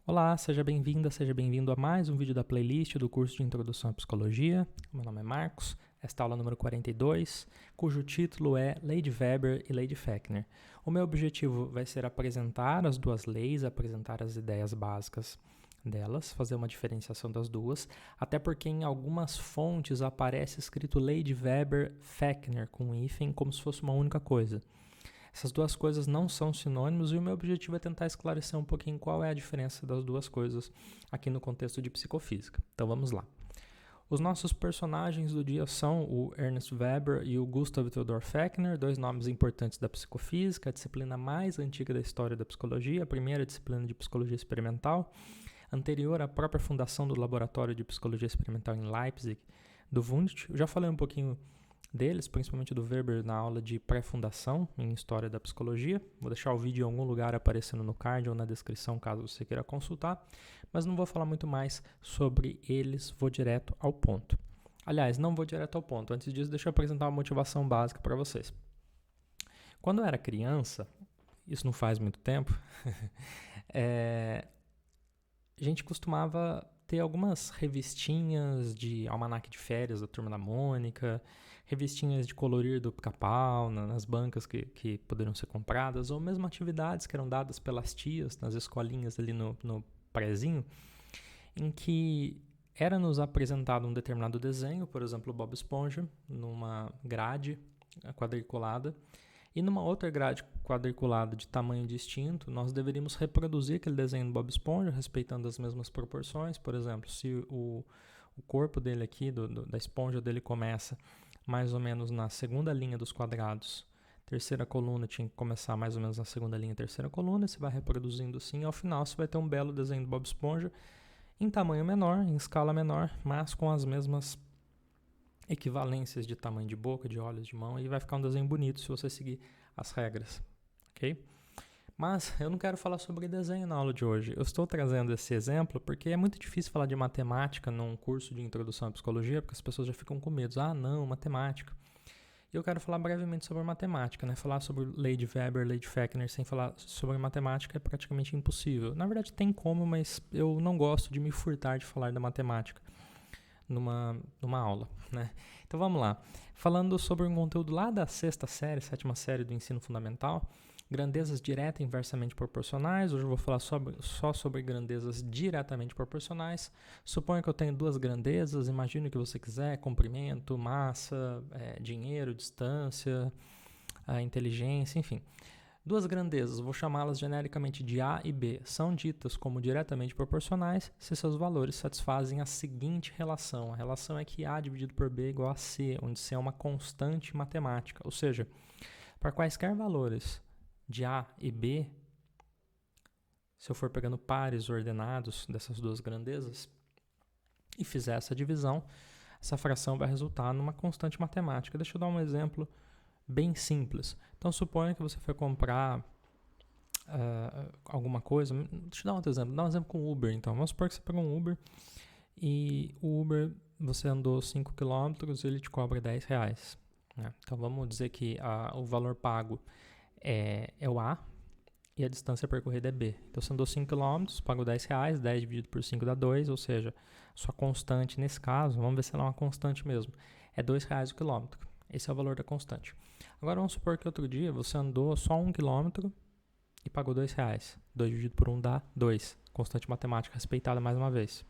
Olá, seja bem-vinda, seja bem-vindo a mais um vídeo da playlist do curso de Introdução à Psicologia. Meu nome é Marcos, esta aula número 42, cujo título é Lei de Weber e Lei de Fechner. O meu objetivo vai ser apresentar as duas leis, apresentar as ideias básicas delas, fazer uma diferenciação das duas, até porque em algumas fontes aparece escrito Lei de Weber-Fechner com hífen como se fosse uma única coisa. Essas duas coisas não são sinônimos e o meu objetivo é tentar esclarecer um pouquinho qual é a diferença das duas coisas aqui no contexto de psicofísica. Então vamos lá. Os nossos personagens do dia são o Ernst Weber e o Gustav Theodor Fechner, dois nomes importantes da psicofísica, a disciplina mais antiga da história da psicologia, a primeira disciplina de psicologia experimental, anterior à própria fundação do Laboratório de Psicologia Experimental em Leipzig, do Wundt. Eu já falei um pouquinho deles, principalmente do Weber, na aula de pré-fundação em História da Psicologia. Vou deixar o vídeo em algum lugar aparecendo no card ou na descrição, caso você queira consultar, mas não vou falar muito mais sobre eles, vou direto ao ponto. Aliás, não vou direto ao ponto. Antes disso, deixa eu apresentar uma motivação básica para vocês. Quando eu era criança, isso não faz muito tempo, a gente costumava ter algumas revistinhas de almanaque de férias da Turma da Mônica, revistinhas de colorir do Pica-Pau nas bancas que poderiam ser compradas, ou mesmo atividades que eram dadas pelas tias nas escolinhas ali no prézinho, em que era-nos apresentado um determinado desenho, por exemplo, o Bob Esponja, numa grade quadriculada, e numa outra grade quadriculada de tamanho distinto, nós deveríamos reproduzir aquele desenho do Bob Esponja, respeitando as mesmas proporções. Por exemplo, se o corpo dele aqui, da esponja dele, começa mais ou menos na segunda linha dos quadrados, terceira coluna tinha que começar mais ou menos na segunda linha, terceira coluna, você vai reproduzindo assim, e ao final você vai ter um belo desenho do Bob Esponja, em tamanho menor, em escala menor, mas com as mesmas equivalências de tamanho de boca, de olhos, de mão, e vai ficar um desenho bonito se você seguir as regras, ok? Mas eu não quero falar sobre desenho na aula de hoje. Eu estou trazendo esse exemplo porque é muito difícil falar de matemática num curso de introdução à psicologia, porque as pessoas já ficam com medo. Ah, não, matemática. E eu quero falar brevemente sobre matemática, né? Falar sobre lei de Weber, lei de Fechner, sem falar sobre matemática é praticamente impossível. Na verdade tem como, mas eu não gosto de me furtar de falar da matemática numa aula, né? Então vamos lá. Falando sobre um conteúdo lá da sexta série, sétima série do ensino fundamental, grandezas direta e inversamente proporcionais. Hoje eu vou falar só sobre grandezas diretamente proporcionais. Suponha que eu tenho duas grandezas, imagine o que você quiser, comprimento, massa, dinheiro, distância, inteligência, enfim. Duas grandezas, vou chamá-las genericamente de A e B, são ditas como diretamente proporcionais se seus valores satisfazem a seguinte relação. A relação é que A dividido por B é igual a C, onde C é uma constante matemática. Ou seja, para quaisquer valores de A e B, se eu for pegando pares ordenados dessas duas grandezas e fizer essa divisão, essa fração vai resultar numa constante matemática. Deixa eu dar um exemplo bem simples. Então, suponha que você foi comprar alguma coisa. Deixa eu dar um outro exemplo. Dá um exemplo com o Uber, então. Vamos supor que você pegou um Uber e o Uber, você andou 5 km e ele te cobra R$10. Né? Então, vamos dizer que o valor pago é o A e a distância percorrida é B. Então, você andou 5 km, pagou R$10, 10 dividido por 5 dá 2, ou seja, sua constante nesse caso, vamos ver se ela é uma constante mesmo, é R$2 o quilômetro. Esse é o valor da constante. Agora vamos supor que outro dia você andou só 1 km e pagou R$2. 2 dividido por 1 dá 2. Constante matemática respeitada mais uma vez.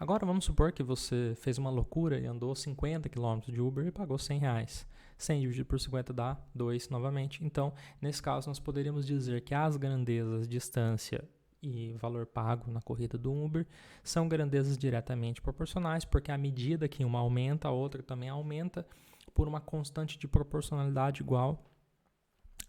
Agora vamos supor que você fez uma loucura e andou 50 km de Uber e pagou R$100. 100 dividido por 50 dá 2 novamente. Então, nesse caso, nós poderíamos dizer que as grandezas distância e valor pago na corrida do Uber são grandezas diretamente proporcionais, porque à medida que uma aumenta, a outra também aumenta por uma constante de proporcionalidade igual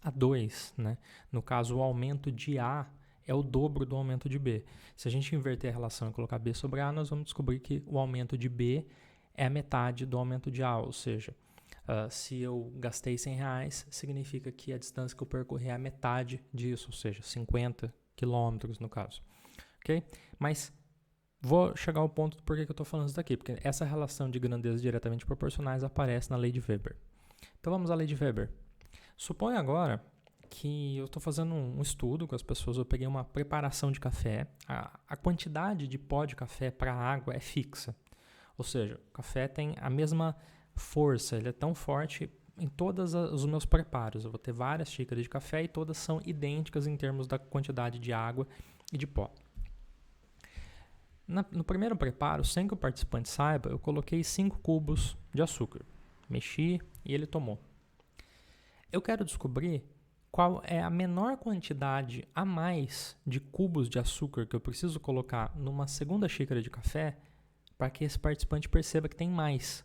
a 2. Né? No caso, o aumento de A é o dobro do aumento de B. Se a gente inverter a relação e colocar B sobre A, nós vamos descobrir que o aumento de B é a metade do aumento de A, ou seja, se eu gastei R$100, significa que a distância que eu percorri é a metade disso, ou seja, 50 quilômetros no caso, ok? Mas vou chegar ao ponto do porquê que eu estou falando isso daqui, porque essa relação de grandezas diretamente proporcionais aparece na lei de Weber. Então vamos à lei de Weber. Suponha agora que eu estou fazendo um estudo com as pessoas, eu peguei uma preparação de café. A quantidade de pó de café para água é fixa. Ou seja, o café tem a mesma força, ele é tão forte em todos os meus preparos. Eu vou ter várias xícaras de café e todas são idênticas em termos da quantidade de água e de pó. No primeiro preparo, sem que o participante saiba, eu coloquei 5 cubos de açúcar. Mexi e ele tomou. Eu quero descobrir qual é a menor quantidade a mais de cubos de açúcar que eu preciso colocar numa segunda xícara de café para que esse participante perceba que tem mais,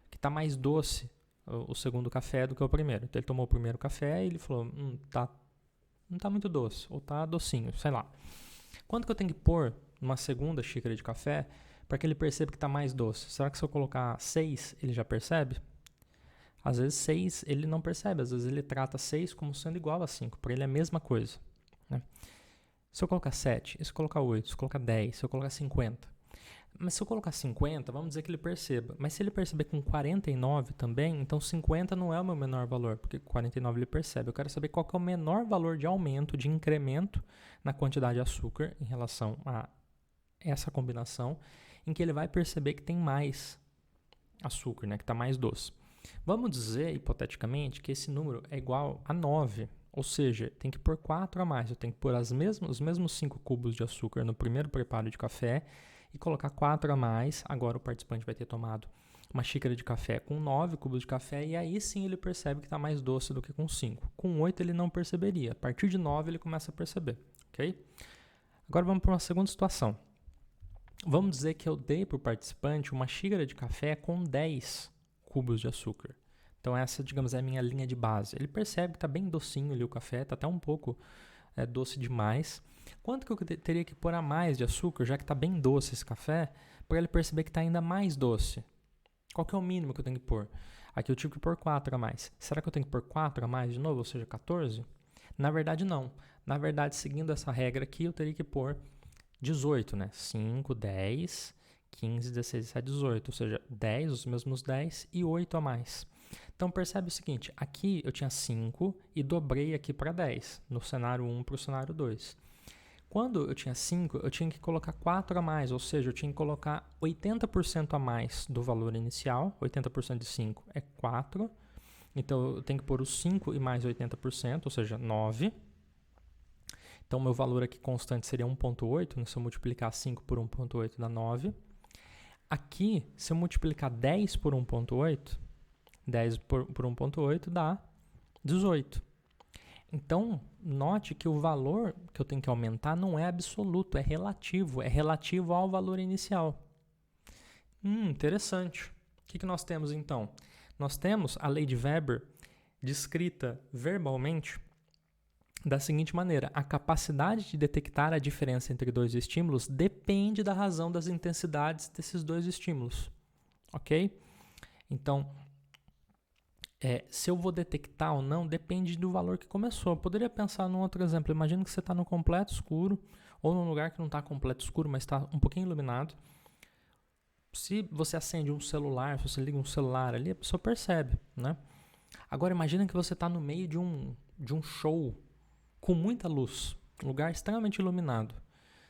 que está mais doce o segundo café do que o primeiro. Então ele tomou o primeiro café e ele falou, não está muito doce, ou está docinho, sei lá. Quanto que eu tenho que pôr numa segunda xícara de café para que ele perceba que está mais doce? Será que se eu colocar 6, ele já percebe? Às vezes 6 ele não percebe, às vezes ele trata 6 como sendo igual a 5, para ele é a mesma coisa. Né? Se eu colocar 7, se eu colocar 8, se eu colocar 10, se eu colocar 50. Mas se eu colocar 50, vamos dizer que ele perceba. Mas se ele perceber com 49 também, então 50 não é o meu menor valor, porque 49 ele percebe. Eu quero saber qual que é o menor valor de aumento, de incremento na quantidade de açúcar em relação a essa combinação, em que ele vai perceber que tem mais açúcar, né, que está mais doce. Vamos dizer, hipoteticamente, que esse número é igual a 9, ou seja, tem que pôr 4 a mais. Eu tenho que pôr os mesmos 5 cubos de açúcar no primeiro preparo de café e colocar 4 a mais. Agora o participante vai ter tomado uma xícara de café com 9 cubos de café e aí sim ele percebe que está mais doce do que com 5. Com 8 ele não perceberia. A partir de 9 ele começa a perceber. Okay? Agora vamos para uma segunda situação. Vamos dizer que eu dei para o participante uma xícara de café com 10 cubos de açúcar. Então essa, digamos, é a minha linha de base. Ele percebe que está bem docinho ali o café, está até um pouco doce demais. Quanto que eu teria que pôr a mais de açúcar, já que está bem doce esse café, para ele perceber que está ainda mais doce? Qual que é o mínimo que eu tenho que pôr? Aqui eu tive que pôr 4 a mais. Será que eu tenho que pôr 4 a mais de novo, ou seja, 14? Na verdade, não. Na verdade, seguindo essa regra aqui, eu teria que pôr 18, né? 5, 10, 15, 16, 17, 18. Ou seja, 10, os mesmos 10 e 8 a mais. Então, percebe o seguinte. Aqui eu tinha 5 e dobrei aqui para 10. No cenário 1 para o cenário 2. Quando eu tinha 5, eu tinha que colocar 4 a mais. Ou seja, eu tinha que colocar 80% a mais do valor inicial. 80% de 5 é 4. Então, eu tenho que pôr os 5 e mais 80%, ou seja, 9. Então, meu valor aqui constante seria 1,8. Né? Se eu multiplicar 5 por 1,8 dá 9. Aqui, se eu multiplicar 10 por 1,8, 10 por 1,8 dá 18. Então, note que o valor que eu tenho que aumentar não é absoluto, é relativo ao valor inicial. Interessante. O que nós temos então? Nós temos a lei de Weber descrita verbalmente da seguinte maneira: a capacidade de detectar a diferença entre dois estímulos depende da razão das intensidades desses dois estímulos. Ok? Então, se eu vou detectar ou não depende do valor que começou. Eu poderia pensar num outro exemplo. Imagina que você está no completo escuro ou num lugar que não está completo escuro, mas está um pouquinho iluminado. Se você acende um celular, se você liga um celular ali, a pessoa percebe, né? Agora imagina que você está no meio de um show com muita luz, um lugar extremamente iluminado.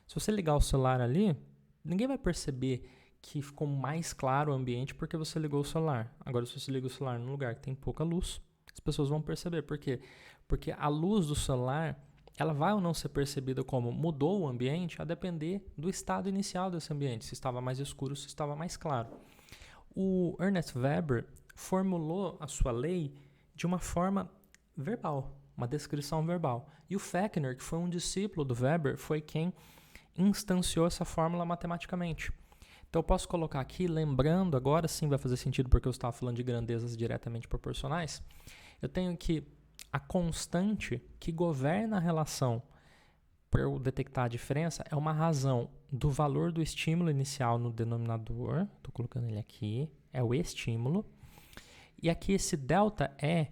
Se você ligar o celular ali, ninguém vai perceber que ficou mais claro o ambiente porque você ligou o celular. Agora, se você liga o celular num lugar que tem pouca luz, as pessoas vão perceber. Por quê? Porque a luz do celular, ela vai ou não ser percebida como mudou o ambiente a depender do estado inicial desse ambiente, se estava mais escuro, se estava mais claro. O Ernest Weber formulou a sua lei de uma forma verbal, uma descrição verbal. E o Fechner, que foi um discípulo do Weber, foi quem instanciou essa fórmula matematicamente. Então eu posso colocar aqui, lembrando, agora sim vai fazer sentido porque eu estava falando de grandezas diretamente proporcionais, eu tenho que a constante que governa a relação para eu detectar a diferença é uma razão do valor do estímulo inicial no denominador, estou colocando ele aqui, é o estímulo, e aqui esse delta é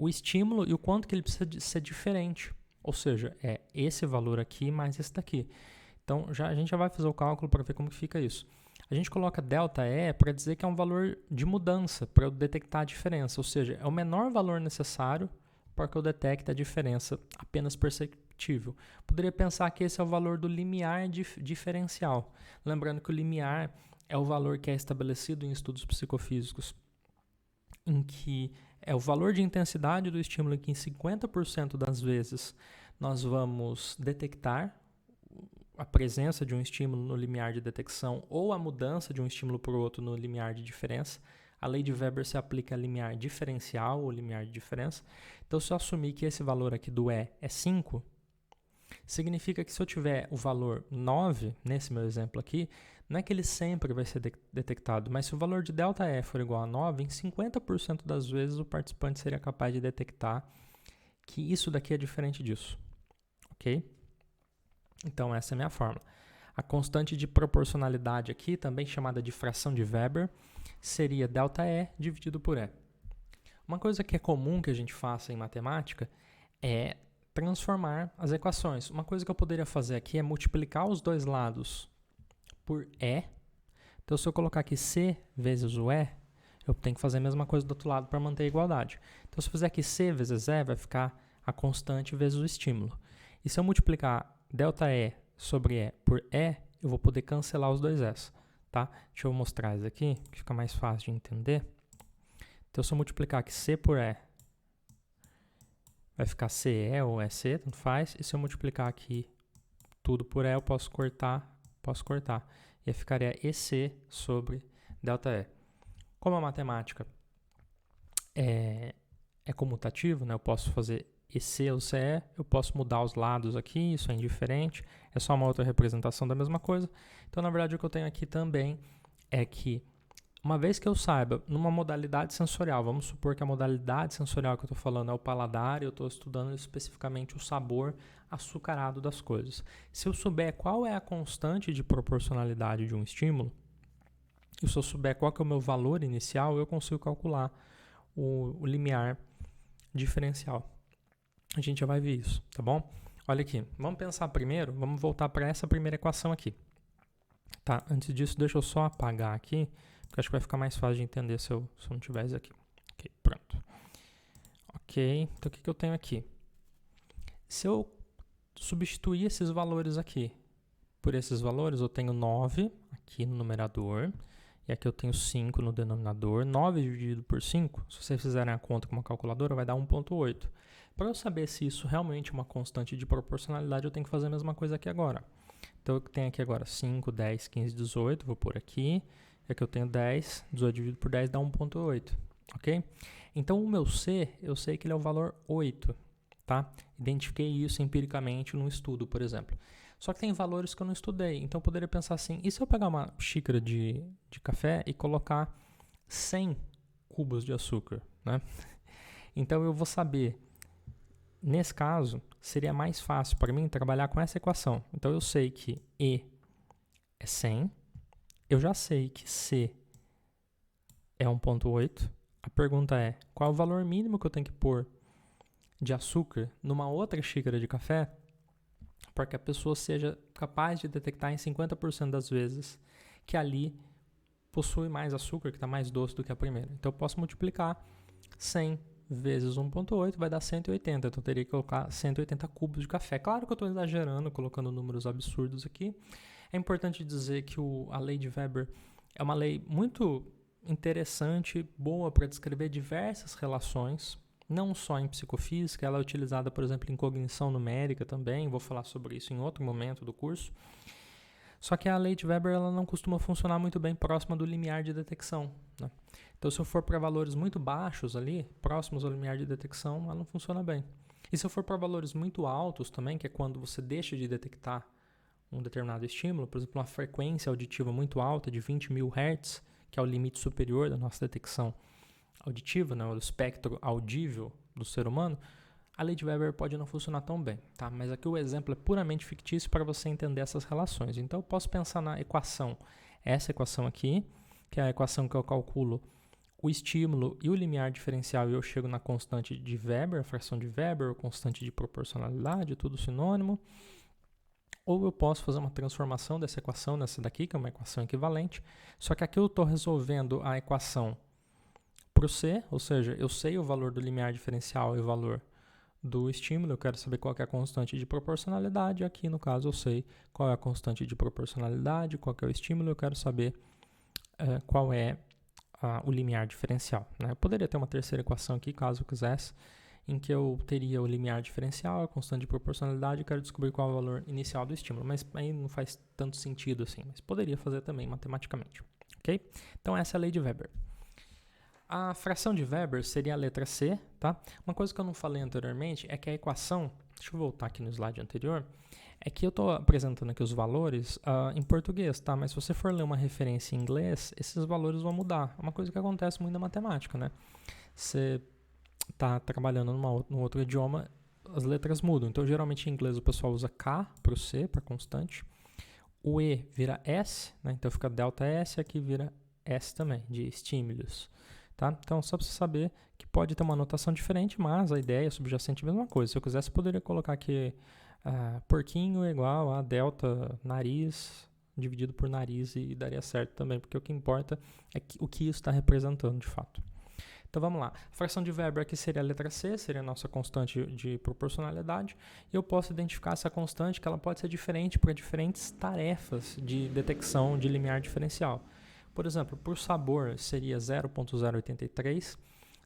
o estímulo e o quanto que ele precisa ser diferente, ou seja, é esse valor aqui mais esse daqui. Então, a gente já vai fazer o cálculo para ver como que fica isso. A gente coloca ΔE para dizer que é um valor de mudança, para eu detectar a diferença. Ou seja, é o menor valor necessário para que eu detecte a diferença apenas perceptível. Poderia pensar que esse é o valor do limiar diferencial. Lembrando que o limiar é o valor que é estabelecido em estudos psicofísicos, em que é o valor de intensidade do estímulo em que em 50% das vezes nós vamos detectar a presença de um estímulo no limiar de detecção ou a mudança de um estímulo para o outro no limiar de diferença. A lei de Weber se aplica a limiar diferencial ou limiar de diferença. Então, se eu assumir que esse valor aqui do E é 5, significa que se eu tiver o valor 9, nesse meu exemplo aqui, não é que ele sempre vai ser detectado, mas se o valor de ΔE for igual a 9, em 50% das vezes o participante seria capaz de detectar que isso daqui é diferente disso. Ok? Então, essa é a minha fórmula. A constante de proporcionalidade aqui, também chamada de fração de Weber, seria ΔE dividido por E. Uma coisa que é comum que a gente faça em matemática é transformar as equações. Uma coisa que eu poderia fazer aqui é multiplicar os dois lados por E. Então, se eu colocar aqui C vezes o E, eu tenho que fazer a mesma coisa do outro lado para manter a igualdade. Então, se eu fizer aqui C vezes E, vai ficar a constante vezes o estímulo. E se eu multiplicar ΔE sobre E por E, eu vou poder cancelar os dois S. Tá? Deixa eu mostrar isso aqui, que fica mais fácil de entender. Então, se eu multiplicar aqui C por E, vai ficar CE ou EC, tanto faz. E se eu multiplicar aqui tudo por E, eu posso cortar. E aí ficaria EC sobre ΔE. Como a matemática é comutativa, né? Eu posso fazer EC ou CE, eu posso mudar os lados aqui, isso é indiferente, é só uma outra representação da mesma coisa. Então, na verdade, o que eu tenho aqui também é que, uma vez que eu saiba, numa modalidade sensorial, vamos supor que a modalidade sensorial que eu estou falando é o paladar, e eu estou estudando especificamente o sabor açucarado das coisas. Se eu souber qual é a constante de proporcionalidade de um estímulo, e se eu souber qual que é o meu valor inicial, eu consigo calcular o limiar diferencial. A gente já vai ver isso, tá bom? Olha aqui, vamos pensar primeiro, vamos voltar para essa primeira equação aqui. Tá, antes disso, deixa eu só apagar aqui, porque acho que vai ficar mais fácil de entender se eu não tiver isso aqui. Ok, pronto. Ok, então o que eu tenho aqui? Se eu substituir esses valores aqui por esses valores, eu tenho 9 aqui no numerador, e aqui eu tenho 5 no denominador. 9 dividido por 5, se vocês fizerem a conta com uma calculadora, vai dar 1,8. Para eu saber se isso realmente é uma constante de proporcionalidade, eu tenho que fazer a mesma coisa aqui agora. Então, eu tenho aqui agora 5, 10, 15, 18, vou pôr aqui. E aqui eu tenho 10, 18 dividido por 10 dá 1,8, ok? Então, o meu C, eu sei que ele é o valor 8, tá? Identifiquei isso empiricamente num estudo, por exemplo. Só que tem valores que eu não estudei, então eu poderia pensar assim, e se eu pegar uma xícara de café e colocar 100 cubos de açúcar, né? Então, eu vou saber, nesse caso, seria mais fácil para mim trabalhar com essa equação. Então, eu sei que E é 100, eu já sei que C é 1,8. A pergunta é, qual é o valor mínimo que eu tenho que pôr de açúcar numa outra xícara de café para que a pessoa seja capaz de detectar em 50% das vezes que ali possui mais açúcar, que está mais doce do que a primeira. Então, eu posso multiplicar 100 vezes 1,8 vai dar 180. Então, eu teria que colocar 180 cubos de café. Claro que eu estou exagerando, colocando números absurdos aqui. É importante dizer que a lei de Weber é uma lei muito interessante, boa para descrever diversas relações, não só em psicofísica, ela é utilizada, por exemplo, em cognição numérica também, vou falar sobre isso em outro momento do curso. Só que a lei de Weber ela não costuma funcionar muito bem próxima do limiar de detecção, né? Então, se eu for para valores muito baixos ali, próximos ao limiar de detecção, ela não funciona bem. E se eu for para valores muito altos também, que é quando você deixa de detectar um determinado estímulo, por exemplo, uma frequência auditiva muito alta, de 20.000 Hz, que é o limite superior da nossa detecção auditiva, né, o espectro audível do ser humano, a lei de Weber pode não funcionar tão bem, tá? Mas aqui o exemplo é puramente fictício para você entender essas relações. Então, eu posso pensar na equação, essa equação aqui, que é a equação que eu calculo o estímulo e o limiar diferencial e eu chego na constante de Weber, a fração de Weber, constante de proporcionalidade, tudo sinônimo. Ou eu posso fazer uma transformação dessa equação nessa daqui, que é uma equação equivalente, só que aqui eu estou resolvendo a equação para o C, ou seja, eu sei o valor do limiar diferencial e o valor do estímulo, eu quero saber qual que é a constante de proporcionalidade. Aqui, no caso, eu sei qual é a constante de proporcionalidade, qual que é o estímulo, eu quero saber qual é o limiar diferencial, né? Eu poderia ter uma terceira equação aqui, caso eu quisesse, em que eu teria o limiar diferencial, a constante de proporcionalidade, e quero descobrir qual é o valor inicial do estímulo. Mas aí não faz tanto sentido assim, mas poderia fazer também matematicamente, ok? Então essa é a lei de Weber. A fração de Weber seria a letra C, tá? Uma coisa que eu não falei anteriormente é que a equação, deixa eu voltar aqui no slide anterior, é que eu estou apresentando aqui os valores em português, tá? Mas se você for ler uma referência em inglês, esses valores vão mudar. É uma coisa que acontece muito na matemática, né? Você está trabalhando num outro idioma, as letras mudam. Então, geralmente em inglês o pessoal usa K para o C, para constante. O E vira S, né? Então fica delta S, aqui vira S também, de estímulos. Tá? Então, só para você saber que pode ter uma notação diferente, mas a ideia subjacente é a mesma coisa. Se eu quisesse, poderia colocar aqui porquinho é igual a delta nariz dividido por nariz e daria certo também, porque o que importa é o que isso está representando de fato. Então vamos lá. A fração de Weber aqui seria a letra C, seria a nossa constante de proporcionalidade. E eu posso identificar essa constante que ela pode ser diferente para diferentes tarefas de detecção de limiar diferencial. Por exemplo, por sabor seria 0.083.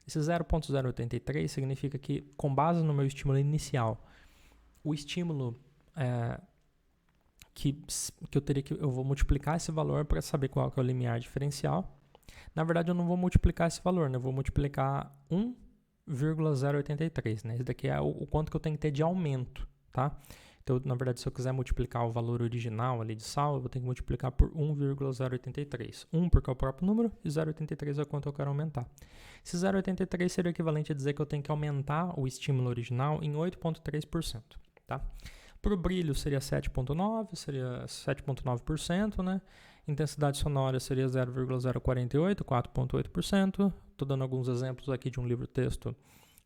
Esse 0.083 significa que, com base no meu estímulo inicial, o estímulo eu vou multiplicar esse valor para saber qual que é o limiar diferencial. Na verdade, eu não vou multiplicar esse valor, né? Eu vou multiplicar 1,083, né? Esse daqui é o quanto que eu tenho que ter de aumento, tá? Então, na verdade, se eu quiser multiplicar o valor original ali de sal, eu vou ter que multiplicar por 1,083. 1 porque é o próprio número e 0,83 é quanto eu quero aumentar. Esse 0,83 seria equivalente a dizer que eu tenho que aumentar o estímulo original em 8,3%, tá? Para o brilho seria 7,9%, seria 7,9%, né? Intensidade sonora seria 0,048, 4,8%. Estou dando alguns exemplos aqui de um livro-texto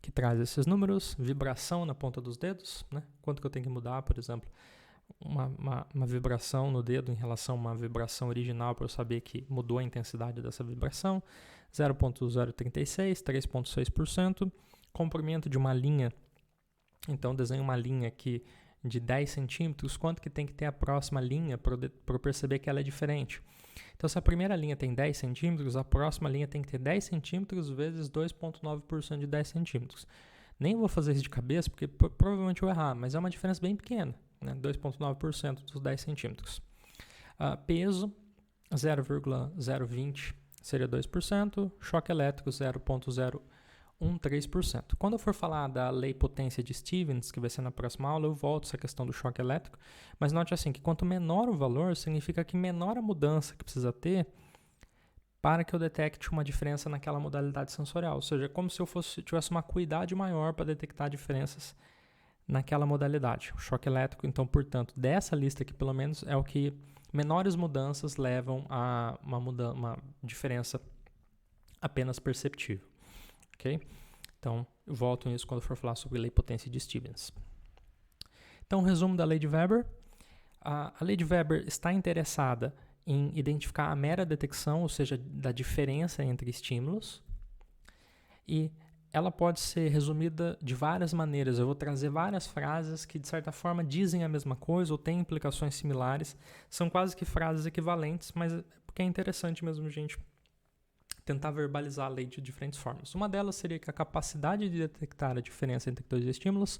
que traz esses números. Vibração na ponta dos dedos, né? Quanto que eu tenho que mudar, por exemplo, uma vibração no dedo em relação a uma vibração original para eu saber que mudou a intensidade dessa vibração. 0,036, 3,6%. Comprimento de uma linha. Então, desenho uma linha aqui de 10 centímetros, quanto que tem que ter a próxima linha para eu perceber que ela é diferente. Então, se a primeira linha tem 10 centímetros, a próxima linha tem que ter 10 centímetros vezes 2,9% de 10 centímetros. Nem vou fazer isso de cabeça, porque provavelmente eu vou errar, mas é uma diferença bem pequena, né? 2,9% dos 10 centímetros. Peso, 0,020 seria 2%, choque elétrico, 0,013%. Quando eu for falar da lei potência de Stevens, que vai ser na próxima aula, eu volto essa questão do choque elétrico, mas note assim, que quanto menor o valor, significa que menor a mudança que precisa ter para que eu detecte uma diferença naquela modalidade sensorial, ou seja, como se eu tivesse uma acuidade maior para detectar diferenças naquela modalidade. O choque elétrico, então, portanto, dessa lista aqui, pelo menos, é o que menores mudanças levam a uma diferença apenas perceptível. Ok? Então, eu volto nisso quando for falar sobre lei potência de Stevens. Então, resumo da lei de Weber. A lei de Weber está interessada em identificar a mera detecção, ou seja, da diferença entre estímulos. E ela pode ser resumida de várias maneiras. Eu vou trazer várias frases que, de certa forma, dizem a mesma coisa ou têm implicações similares. São quase que frases equivalentes, mas porque é interessante mesmo a gente tentar verbalizar a lei de diferentes formas. Uma delas seria que a capacidade de detectar a diferença entre dois estímulos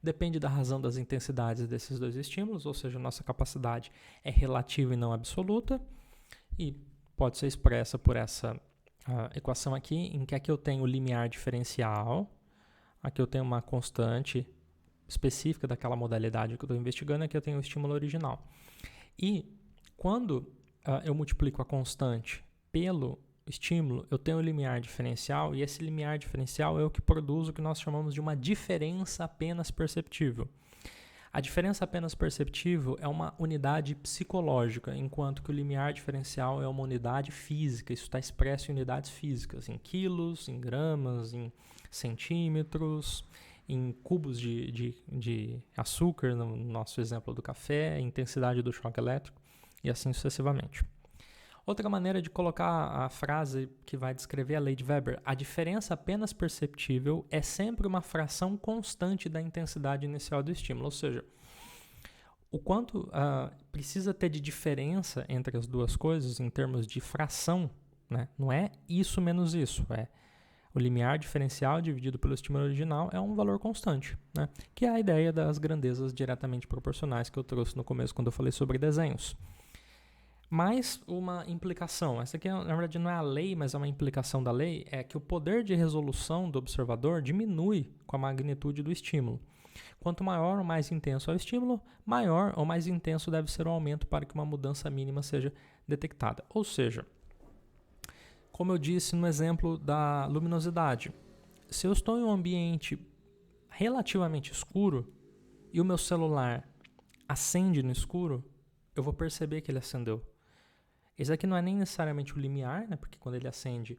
depende da razão das intensidades desses dois estímulos, ou seja, a nossa capacidade é relativa e não absoluta, e pode ser expressa por essa equação aqui, em que aqui eu tenho o limiar diferencial, aqui eu tenho uma constante específica daquela modalidade que eu estou investigando, aqui eu tenho o estímulo original. E quando eu multiplico a constante pelo estímulo, eu tenho o limiar diferencial, e esse limiar diferencial é o que produz o que nós chamamos de uma diferença apenas perceptível. A diferença apenas perceptível é uma unidade psicológica, enquanto que o limiar diferencial é uma unidade física. Isso está expresso em unidades físicas, em quilos, em gramas, em centímetros, em cubos de açúcar, no nosso exemplo do café, intensidade do choque elétrico, e assim sucessivamente. Outra maneira de colocar a frase que vai descrever a lei de Weber: a diferença apenas perceptível é sempre uma fração constante da intensidade inicial do estímulo. Ou seja, o quanto precisa ter de diferença entre as duas coisas em termos de fração, né? Não é isso menos isso, é o limiar diferencial dividido pelo estímulo original é um valor constante, né? Que é a ideia das grandezas diretamente proporcionais que eu trouxe no começo quando eu falei sobre desenhos. Mais uma implicação, essa aqui na verdade não é a lei, mas é uma implicação da lei, é que o poder de resolução do observador diminui com a magnitude do estímulo. Quanto maior ou mais intenso é o estímulo, maior ou mais intenso deve ser o aumento para que uma mudança mínima seja detectada. Ou seja, como eu disse no exemplo da luminosidade, se eu estou em um ambiente relativamente escuro e o meu celular acende no escuro, eu vou perceber que ele acendeu. Esse aqui não é nem necessariamente o limiar, né? Porque quando ele acende,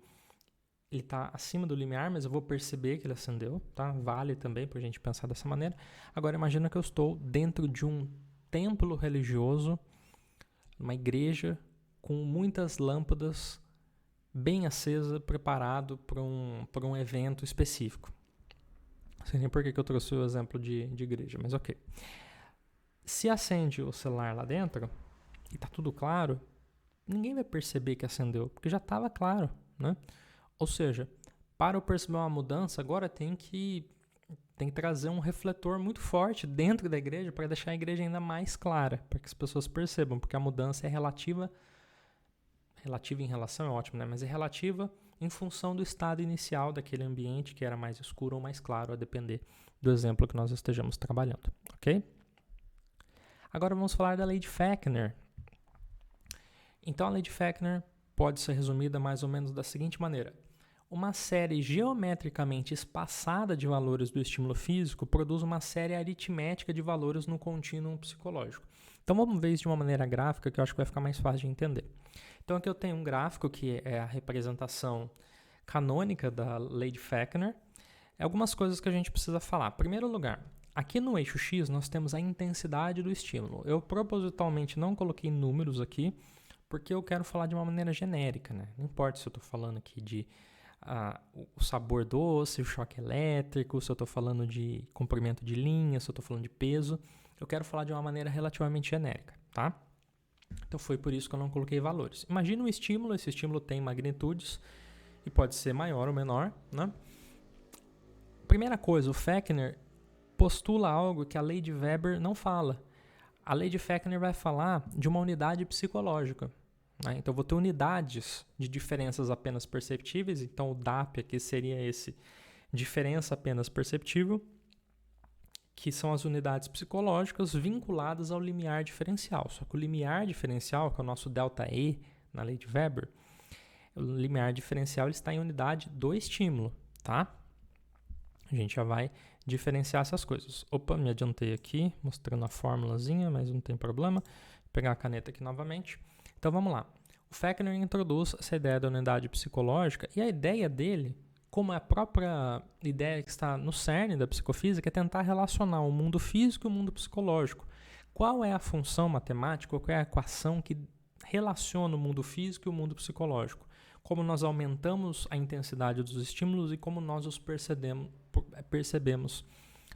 ele está acima do limiar, mas eu vou perceber que ele acendeu, tá? Vale também para a gente pensar dessa maneira. Agora imagina que eu estou dentro de um templo religioso, uma igreja com muitas lâmpadas bem acesa, preparado para um evento específico. Não sei nem por que eu trouxe o exemplo de igreja, mas ok. Se acende o celular lá dentro e está tudo claro, ninguém vai perceber que acendeu, porque já estava claro, né? Ou seja, para eu perceber uma mudança, agora tem que trazer um refletor muito forte dentro da igreja para deixar a igreja ainda mais clara, para que as pessoas percebam, porque a mudança é relativa em relação é ótimo, né? Mas é relativa em função do estado inicial daquele ambiente, que era mais escuro ou mais claro, a depender do exemplo que nós estejamos trabalhando, ok? Agora vamos falar da lei de Fechner. Então a lei de Fechner pode ser resumida mais ou menos da seguinte maneira: uma série geometricamente espaçada de valores do estímulo físico produz uma série aritmética de valores no contínuo psicológico. Então vamos ver isso de uma maneira gráfica, que eu acho que vai ficar mais fácil de entender. Então aqui eu tenho um gráfico que é a representação canônica da lei de Fechner. Algumas coisas que a gente precisa falar. Em primeiro lugar, aqui no eixo X nós temos a intensidade do estímulo. Eu propositalmente não coloquei números aqui, porque eu quero falar de uma maneira genérica, né? Não importa se eu estou falando aqui de o sabor doce, o choque elétrico, se eu estou falando de comprimento de linha, se eu estou falando de peso, eu quero falar de uma maneira relativamente genérica, tá? Então foi por isso que eu não coloquei valores. Imagina um estímulo, esse estímulo tem magnitudes e pode ser maior ou menor, né? Primeira coisa, o Fechner postula algo que a lei de Weber não fala. A lei de Fechner vai falar de uma unidade psicológica. Né? Então, eu vou ter unidades de diferenças apenas perceptíveis. Então, o DAP aqui seria esse diferença apenas perceptível, que são as unidades psicológicas vinculadas ao limiar diferencial. Só que o limiar diferencial, que é o nosso ΔE na lei de Weber, o limiar diferencial ele está em unidade do estímulo, tá? A gente já vai diferenciar essas coisas. Opa, me adiantei aqui, mostrando a formulazinha, mas não tem problema. Vou pegar a caneta aqui novamente. Então vamos lá. O Fechner introduz essa ideia da unidade psicológica e a ideia dele, como é a própria ideia que está no cerne da psicofísica, é tentar relacionar o mundo físico e o mundo psicológico. Qual é a função matemática, qual é a equação que relaciona o mundo físico e o mundo psicológico? Como nós aumentamos a intensidade dos estímulos e como nós os percebemos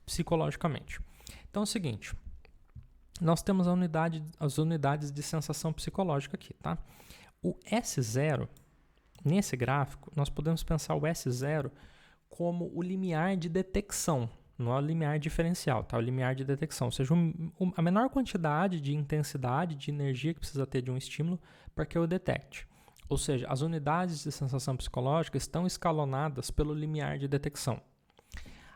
psicologicamente. Então é o seguinte, nós temos as unidades de sensação psicológica aqui, tá? O S0, nesse gráfico, nós podemos pensar o S0 como o limiar de detecção, não é o limiar diferencial, tá? O limiar de detecção, ou seja, a menor quantidade de intensidade, de energia que precisa ter de um estímulo para que eu detecte. Ou seja, as unidades de sensação psicológica estão escalonadas pelo limiar de detecção.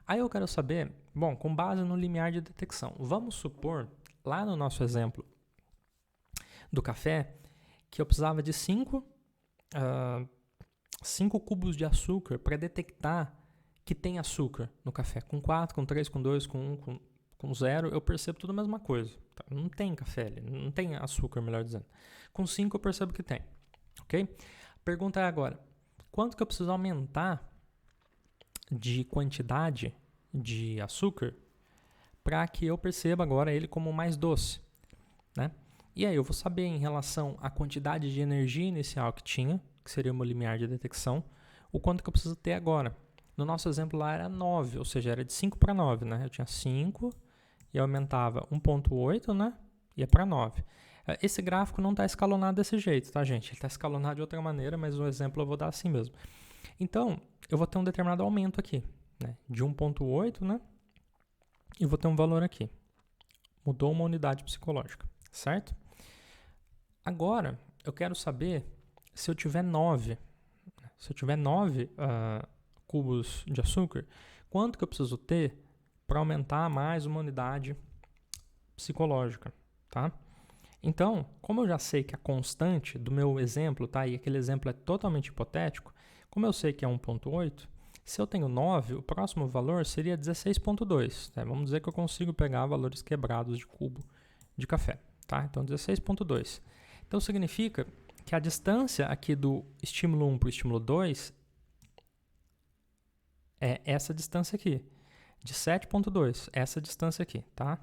Aí eu quero saber, bom, com base no limiar de detecção, vamos supor, lá no nosso exemplo do café, que eu precisava de 5 cubos de açúcar para detectar que tem açúcar no café. Com 4, com 3, com 2, com 1, com 0, eu percebo tudo a mesma coisa. Não tem café ali, não tem açúcar, melhor dizendo. Com 5 eu percebo que tem. Ok? A pergunta é agora, quanto que eu preciso aumentar de quantidade de açúcar para que eu perceba agora ele como mais doce, né? E aí eu vou saber em relação à quantidade de energia inicial que tinha, que seria o meu limiar de detecção, o quanto que eu preciso ter agora. No nosso exemplo lá era 9, ou seja, era de 5 para 9, né? Eu tinha 5 e aumentava 1.8, né? Ia para 9. Esse gráfico não está escalonado desse jeito, tá, gente? Ele está escalonado de outra maneira, mas o exemplo eu vou dar assim mesmo. Então, eu vou ter um determinado aumento aqui, né? De 1.8, né? E vou ter um valor aqui. Mudou uma unidade psicológica, certo? Agora, eu quero saber se eu tiver 9. Se eu tiver 9 cubos de açúcar, quanto que eu preciso ter para aumentar mais uma unidade psicológica, tá? Então, como eu já sei que a constante do meu exemplo, tá? E aquele exemplo é totalmente hipotético, como eu sei que é 1.8, se eu tenho 9, o próximo valor seria 16.2. Tá? Vamos dizer que eu consigo pegar valores quebrados de cubo de café, tá? Então, 16.2. Então, significa que a distância aqui do estímulo 1 para o estímulo 2 é essa distância aqui, de 7.2, essa distância aqui, tá?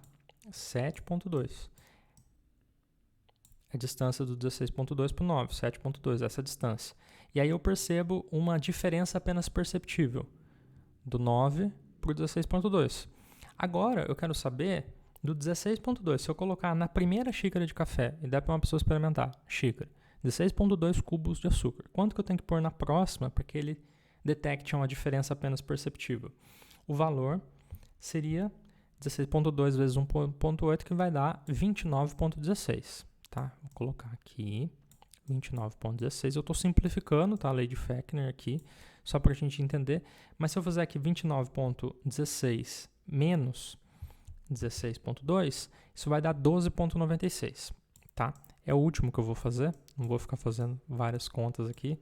7.2. A distância do 16.2 para o 9, 7.2, essa distância. E aí eu percebo uma diferença apenas perceptível, do 9 para o 16.2. Agora eu quero saber do 16.2, se eu colocar na primeira xícara de café e der para uma pessoa experimentar, xícara, 16.2 cubos de açúcar, quanto que eu tenho que pôr na próxima para que ele detecte uma diferença apenas perceptível? O valor seria 16.2 vezes 1.8, que vai dar 29.16. Tá? Vou colocar aqui 29.16. Eu estou simplificando, tá? A lei de Fechner aqui, só para a gente entender. Mas se eu fizer aqui 29.16 menos 16.2, isso vai dar 12.96. Tá? É o último que eu vou fazer. Não vou ficar fazendo várias contas aqui,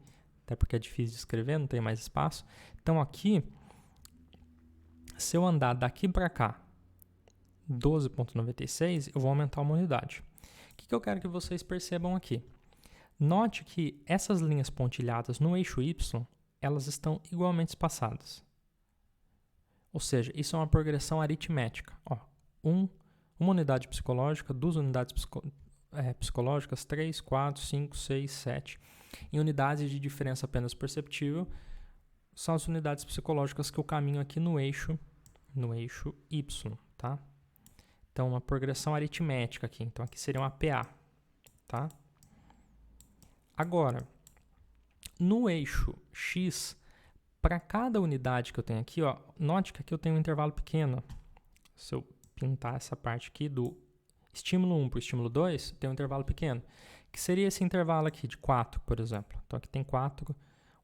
até porque é difícil de escrever, não tem mais espaço. Então aqui, se eu andar daqui para cá 12.96, eu vou aumentar uma unidade. O que eu quero que vocês percebam aqui? Note que essas linhas pontilhadas no eixo Y, elas estão igualmente espaçadas. Ou seja, isso é uma progressão aritmética. Ó, uma unidade psicológica, 2 unidades psicológicas, 3, 4, 5, 6, 7. Em unidades de diferença apenas perceptível, são as unidades psicológicas que eu caminho aqui no eixo Y, tá? Então, uma progressão aritmética aqui. Então, aqui seria uma PA, tá? Agora, no eixo X, para cada unidade que eu tenho aqui, ó, note que aqui eu tenho um intervalo pequeno. Se eu pintar essa parte aqui do estímulo 1 para o estímulo 2, tem um intervalo pequeno, que seria esse intervalo aqui de 4, por exemplo. Então, aqui tem 4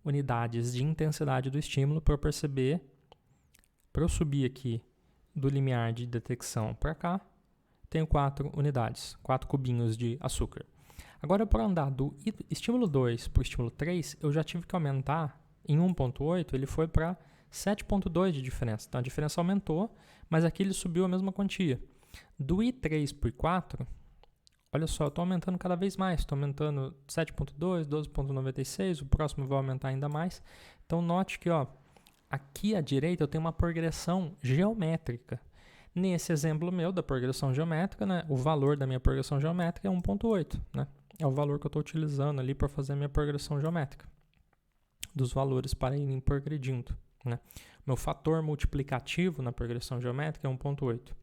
unidades de intensidade do estímulo para eu perceber, para eu subir aqui do limiar de detecção para cá, tenho 4 unidades, 4 cubinhos de açúcar. Agora, para andar do estímulo 2 para o estímulo 3, eu já tive que aumentar em 1.8, ele foi para 7.2 de diferença. Então, a diferença aumentou, mas aqui ele subiu a mesma quantia. Do I3 para o I4, olha só, eu estou aumentando cada vez mais. Estou aumentando 7.2, 12.96, o próximo vai aumentar ainda mais. Então, note que ó, aqui à direita eu tenho uma progressão geométrica. Nesse exemplo meu da progressão geométrica, né, o valor da minha progressão geométrica é 1.8. Né? É o valor que eu estou utilizando ali para fazer a minha progressão geométrica. Dos valores para irem progredindo. Né? Meu fator multiplicativo na progressão geométrica é 1.8.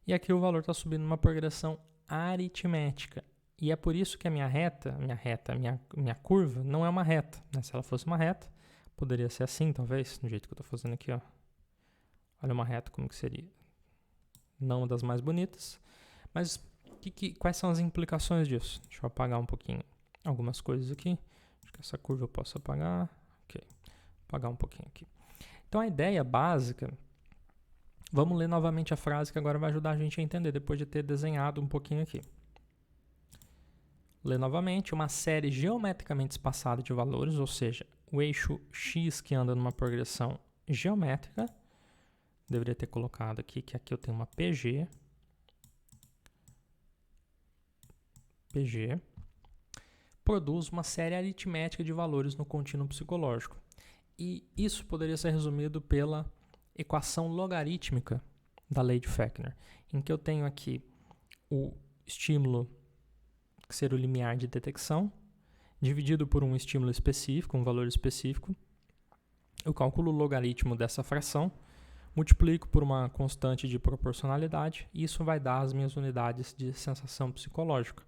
E aqui o valor está subindo numa progressão aritmética. E é por isso que a minha curva não é uma reta. Né? Se ela fosse uma reta, poderia ser assim, talvez, do jeito que eu estou fazendo aqui. Ó. Olha uma reta como que seria. Não uma das mais bonitas. Mas quais são as implicações disso? Deixa eu apagar um pouquinho algumas coisas aqui. Acho que essa curva eu posso apagar. Ok, apagar um pouquinho aqui. Então a ideia básica, vamos ler novamente a frase que agora vai ajudar a gente a entender, depois de ter desenhado um pouquinho aqui. Ler novamente, uma série geometricamente espaçada de valores, ou seja, o eixo X que anda numa progressão geométrica, deveria ter colocado aqui, que aqui eu tenho uma PG, produz uma série aritmética de valores no contínuo psicológico. E isso poderia ser resumido pela equação logarítmica da lei de Fechner, em que eu tenho aqui o estímulo que seria o limiar de detecção, dividido por um estímulo específico, um valor específico. Eu calculo o logaritmo dessa fração, multiplico por uma constante de proporcionalidade e isso vai dar as minhas unidades de sensação psicológica.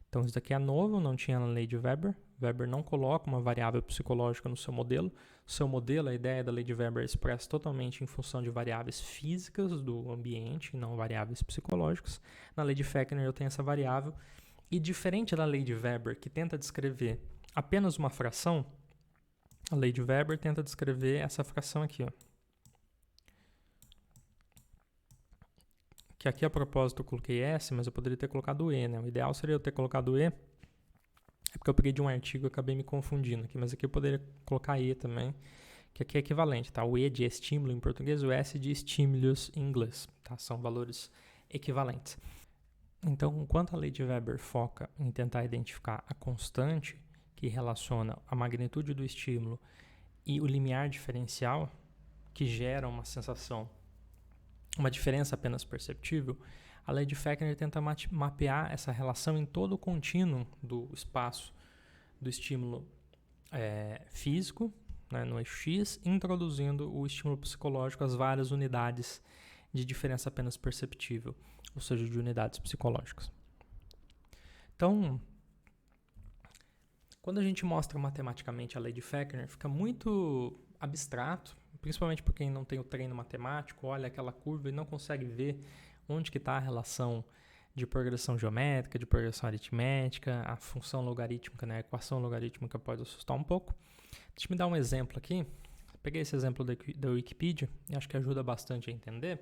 Então, isso daqui é novo, não tinha na lei de Weber. Weber não coloca uma variável psicológica no seu modelo. O seu modelo, a ideia da lei de Weber é expressa totalmente em função de variáveis físicas do ambiente, não variáveis psicológicas. Na lei de Fechner eu tenho essa variável. E diferente da lei de Weber, que tenta descrever apenas uma fração, a lei de Weber tenta descrever essa fração aqui, ó. Que aqui a propósito eu coloquei S, mas eu poderia ter colocado E, né? O ideal seria eu ter colocado E, é porque eu peguei de um artigo e acabei me confundindo aqui, mas aqui eu poderia colocar E também, que aqui é equivalente, tá? O E de estímulo em português, o S de estímulos em inglês, tá? São valores equivalentes. Então, enquanto a lei de Weber foca em tentar identificar a constante que relaciona a magnitude do estímulo e o limiar diferencial, que gera uma sensação, uma diferença apenas perceptível, a lei de Fechner tenta mapear essa relação em todo o contínuo do espaço do estímulo físico, né, no eixo X, introduzindo o estímulo psicológico às várias unidades de diferença apenas perceptível, ou seja, de unidades psicológicas. Então, quando a gente mostra matematicamente a lei de Fechner, fica muito abstrato, principalmente para quem não tem o treino matemático, olha aquela curva e não consegue ver onde que está a relação de progressão geométrica, de progressão aritmética, a função logarítmica, né, a equação logarítmica pode assustar um pouco. Deixa eu me dar um exemplo aqui. Peguei esse exemplo da Wikipedia e acho que ajuda bastante a entender.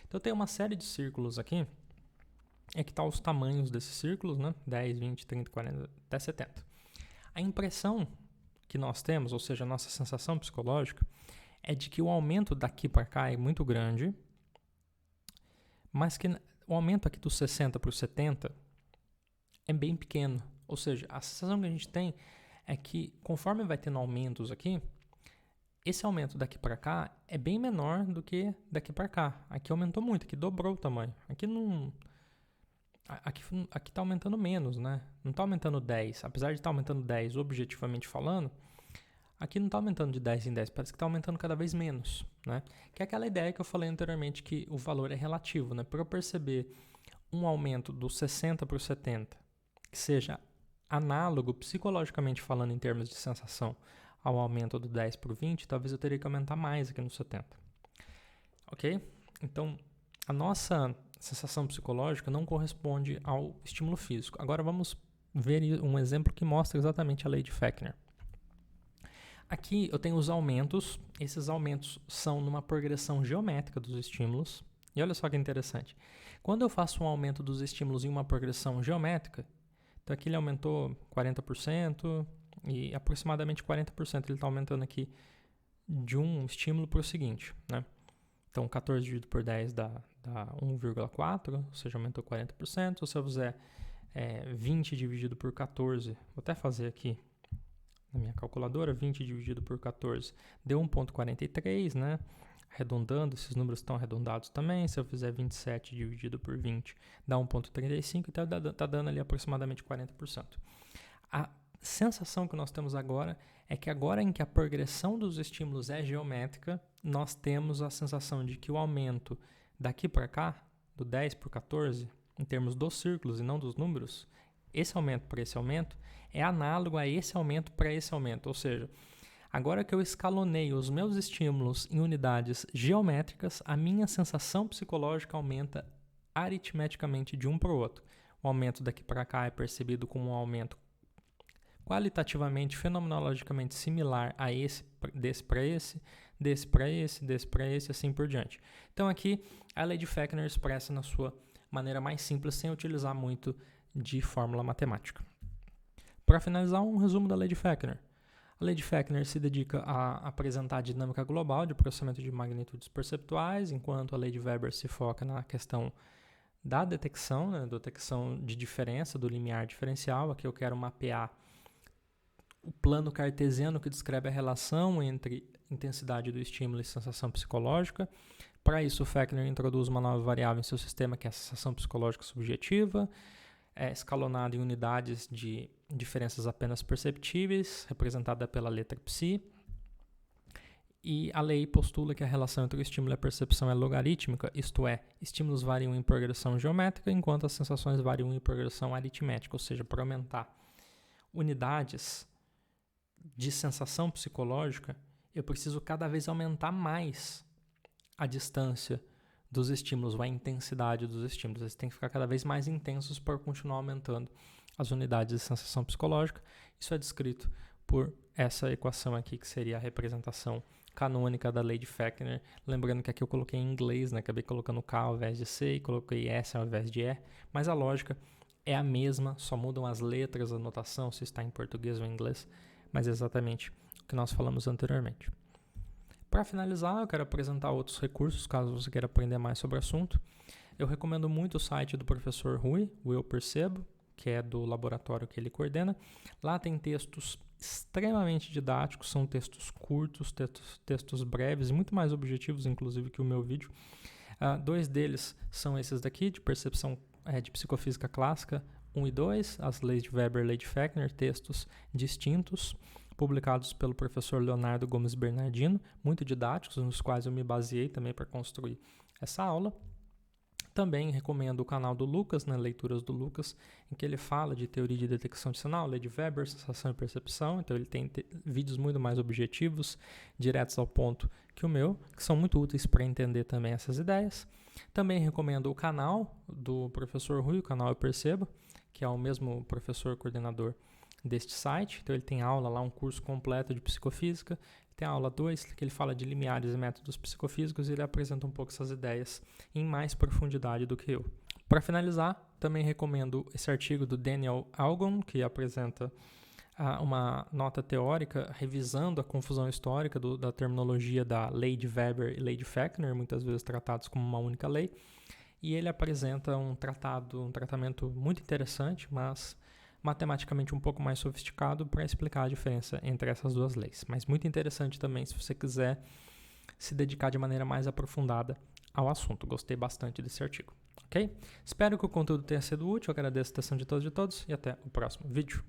Então, eu tenho uma série de círculos aqui. Aqui estão os tamanhos desses círculos, né? 10, 20, 30, 40, até 70. A impressão que nós temos, ou seja, a nossa sensação psicológica, é de que o aumento daqui para cá é muito grande, mas que o aumento aqui dos 60 para os 70 é bem pequeno. Ou seja, a sensação que a gente tem é que conforme vai tendo aumentos aqui, esse aumento daqui para cá é bem menor do que daqui para cá. Aqui aumentou muito, aqui dobrou o tamanho. Aqui não... Aqui está aumentando menos, né? Não está aumentando 10. Apesar de estar aumentando 10 objetivamente falando, aqui não está aumentando de 10 em 10. Parece que está aumentando cada vez menos, né? Que é aquela ideia que eu falei anteriormente, que o valor é relativo, né? Para eu perceber um aumento dos 60 para os 70, que seja análogo, psicologicamente falando, em termos de sensação, ao aumento do 10 para o 20, talvez eu teria que aumentar mais aqui no 70. Ok? Então, a nossa sensação psicológica não corresponde ao estímulo físico. Agora vamos ver um exemplo que mostra exatamente a lei de Fechner. Aqui eu tenho os aumentos. Esses aumentos são numa progressão geométrica dos estímulos. E olha só que interessante. Quando eu faço um aumento dos estímulos em uma progressão geométrica, então aqui ele aumentou 40%, e aproximadamente 40% ele está aumentando aqui de um estímulo para o seguinte, né? Então, 14 dividido por 10 dá 1,4, ou seja, aumentou 40%. Se eu fizer 20 dividido por 14, vou até fazer aqui na minha calculadora, 20 dividido por 14 deu 1,43, né? Arredondando, esses números estão arredondados também. Se eu fizer 27 dividido por 20, dá 1,35, então está dando ali aproximadamente 40%. A sensação que nós temos agora é que agora em que a progressão dos estímulos é geométrica, nós temos a sensação de que o aumento daqui para cá, do 10 por 14, em termos dos círculos e não dos números, esse aumento para esse aumento é análogo a esse aumento para esse aumento. Ou seja, agora que eu escalonei os meus estímulos em unidades geométricas, a minha sensação psicológica aumenta aritmeticamente de um para o outro. O aumento daqui para cá é percebido como um aumento qualitativamente, fenomenologicamente similar a esse, desse para esse, desse para esse, desse para esse, assim por diante. Então aqui a lei de Fechner expressa na sua maneira mais simples, sem utilizar muito de fórmula matemática. Para finalizar, um resumo da lei de Fechner. A lei de Fechner se dedica a apresentar a dinâmica global de processamento de magnitudes perceptuais, enquanto a lei de Weber se foca na questão da detecção, né, detecção de diferença, do limiar diferencial. Aqui eu quero mapear o plano cartesiano que descreve a relação entre intensidade do estímulo e sensação psicológica. Para isso, o Fechner introduz uma nova variável em seu sistema, que é a sensação psicológica subjetiva. é escalonada em unidades de diferenças apenas perceptíveis, representada pela letra psi. E a lei postula que a relação entre o estímulo e a percepção é logarítmica, isto é, estímulos variam em progressão geométrica, enquanto as sensações variam em progressão aritmética, ou seja, para aumentar unidades de sensação psicológica, eu preciso cada vez aumentar mais a distância dos estímulos, ou a intensidade dos estímulos. Eles têm que ficar cada vez mais intensos para continuar aumentando as unidades de sensação psicológica. Isso é descrito por essa equação aqui, que seria a representação canônica da lei de Fechner. Lembrando que aqui eu coloquei em inglês, né? Acabei colocando K ao invés de C e coloquei S ao invés de E, mas a lógica é a mesma, só mudam as letras, a notação, se está em português ou em inglês, mas é exatamente o que nós falamos anteriormente. Para finalizar, eu quero apresentar outros recursos, caso você queira aprender mais sobre o assunto. Eu recomendo muito o site do professor Rui, o Eu Percebo, que é do laboratório que ele coordena. Lá tem textos extremamente didáticos, são textos curtos, textos breves, muito mais objetivos, inclusive, que o meu vídeo. Dois deles são esses daqui, de percepção de psicofísica clássica 1 e 2, as leis de Weber e lei de Fechner, textos distintos, publicados pelo professor Leonardo Gomes Bernardino, muito didáticos, nos quais eu me baseei também para construir essa aula. Também recomendo o canal do Lucas, né, Leituras do Lucas, em que ele fala de teoria de detecção de sinal, lei de Weber, sensação e percepção. Então ele tem vídeos muito mais objetivos, diretos ao ponto que o meu, que são muito úteis para entender também essas ideias. Também recomendo o canal do professor Rui, o canal Eu Percebo, que é o mesmo professor coordenador deste site. Então ele tem aula lá, um curso completo de psicofísica. Tem a aula 2, que ele fala de limiares e métodos psicofísicos, e ele apresenta um pouco essas ideias em mais profundidade do que eu. Para finalizar, também recomendo esse artigo do Daniel Algon, que apresenta uma nota teórica revisando a confusão histórica da terminologia da lei de Weber e lei de Fechner, muitas vezes tratados como uma única lei. E ele apresenta um tratamento muito interessante, mas matematicamente um pouco mais sofisticado para explicar a diferença entre essas duas leis. Mas muito interessante também se você quiser se dedicar de maneira mais aprofundada ao assunto. Gostei bastante desse artigo, ok? Espero que o conteúdo tenha sido útil, agradeço a atenção de todos e todos e até o próximo vídeo.